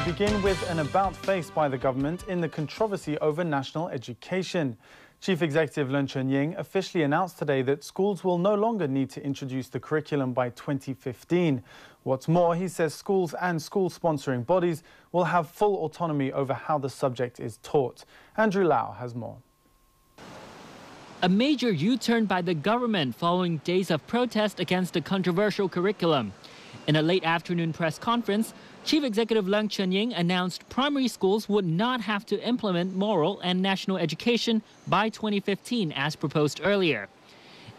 begin with an about-face by the government in the controversy over national education. Chief Executive Leung officially announced today that schools will no longer need to introduce the curriculum by 2015. What's more, he says schools and school-sponsoring bodies will have full autonomy over how the subject is taught. Andrew Lau has more. A major U-turn by the government following days of protest against the controversial curriculum. In a late afternoon press conference, Chief Executive Leung announced primary schools would not have to implement moral and national education by 2015 as proposed earlier.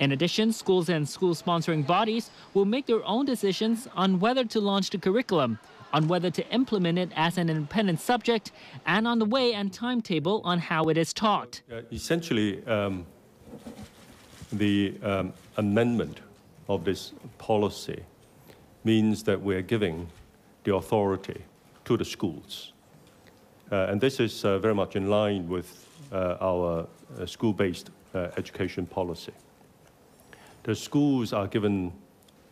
In addition, schools and school-sponsoring bodies will make their own decisions on whether to launch the curriculum, on whether to implement it as an independent subject, and on the way and timetable on how it is taught. Essentially, the amendment of this policy means that we're giving the authority to the schools. And this is very much in line with our school-based education policy. The schools are given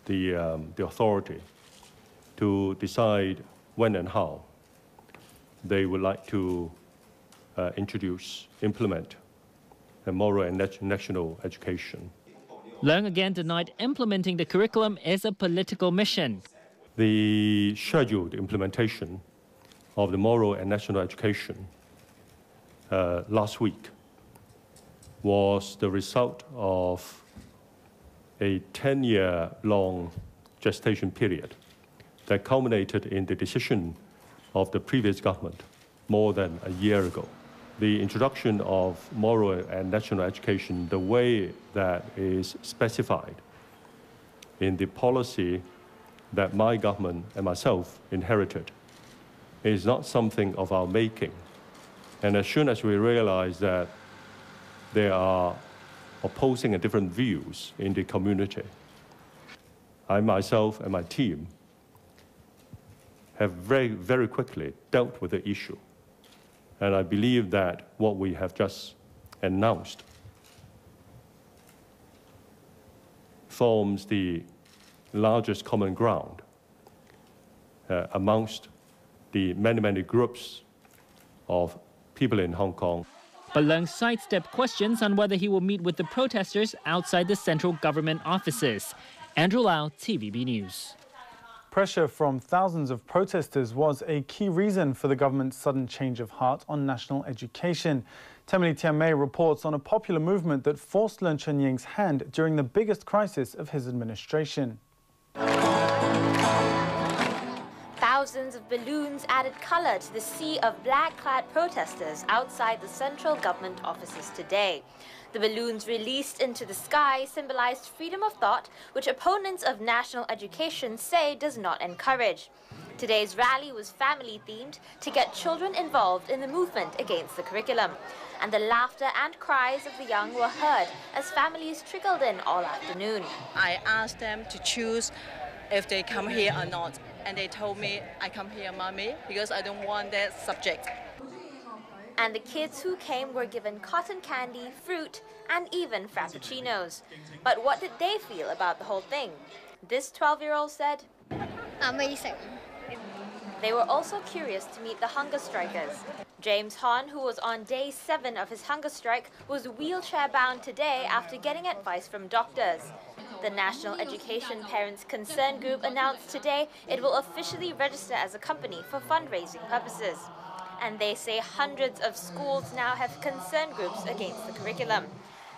the authority to decide when and how they would like to implement a moral and national education. Leung again denied implementing the curriculum is a political mission. The scheduled implementation of the moral and national education last week was the result of a 10-year-long gestation period that culminated in the decision of the previous government more than a year ago. The introduction of moral and national education, the way that is specified in the policy that my government and myself inherited, is not something of our making. And as soon as we realize that there are opposing and different views in the community, I myself and my team have very quickly dealt with the issue. And I believe that what we have just announced forms the largest common ground amongst the many groups of people in Hong Kong. But Leung sidestepped questions on whether he will meet with the protesters outside the central government offices. Andrew Lau, TVB News. Pressure from thousands of protesters was a key reason for the government's sudden change of heart on national education. Temily Tianmei reports on a popular movement that forced Leung Chun-ying's hand during the biggest crisis of his administration. Thousands of balloons added colour to the sea of black-clad protesters outside the central government offices today. The balloons released into the sky symbolized freedom of thought, which opponents of national education say does not encourage. Today's rally was family-themed to get children involved in the movement against the curriculum. And the laughter and cries of the young were heard as families trickled in all afternoon. I asked them to choose if they come here or not. And they told me, I come here, Mommy, because I don't want that subject. And the kids who came were given cotton candy, fruit, and even frappuccinos. But what did they feel about the whole thing? This 12-year-old said, amazing. They were also curious to meet the hunger strikers. James Hon, who was on day 7 of his hunger strike, was wheelchair-bound today after getting advice from doctors. The National Education Parents Concern Group announced today it will officially register as a company for fundraising purposes. And they say hundreds of schools now have concern groups against the curriculum.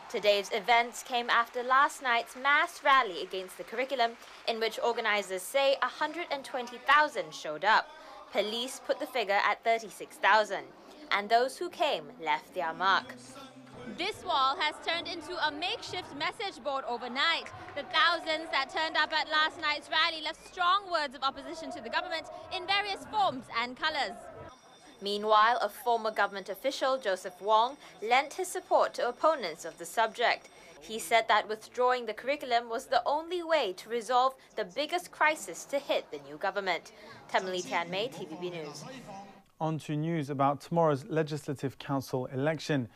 Today's events came after last night's mass rally against the curriculum, in which organizers say 120,000 showed up. Police put the figure at 36,000. And those who came left their mark. This wall has turned into a makeshift message board overnight. The thousands that turned up at last night's rally left strong words of opposition to the government in various forms and colors. Meanwhile, a former government official, Joseph Wong, lent his support to opponents of the subject. He said that withdrawing the curriculum was the only way to resolve the biggest crisis to hit the new government. Temily Tianmei, TVB News. On to news about tomorrow's Legislative Council election.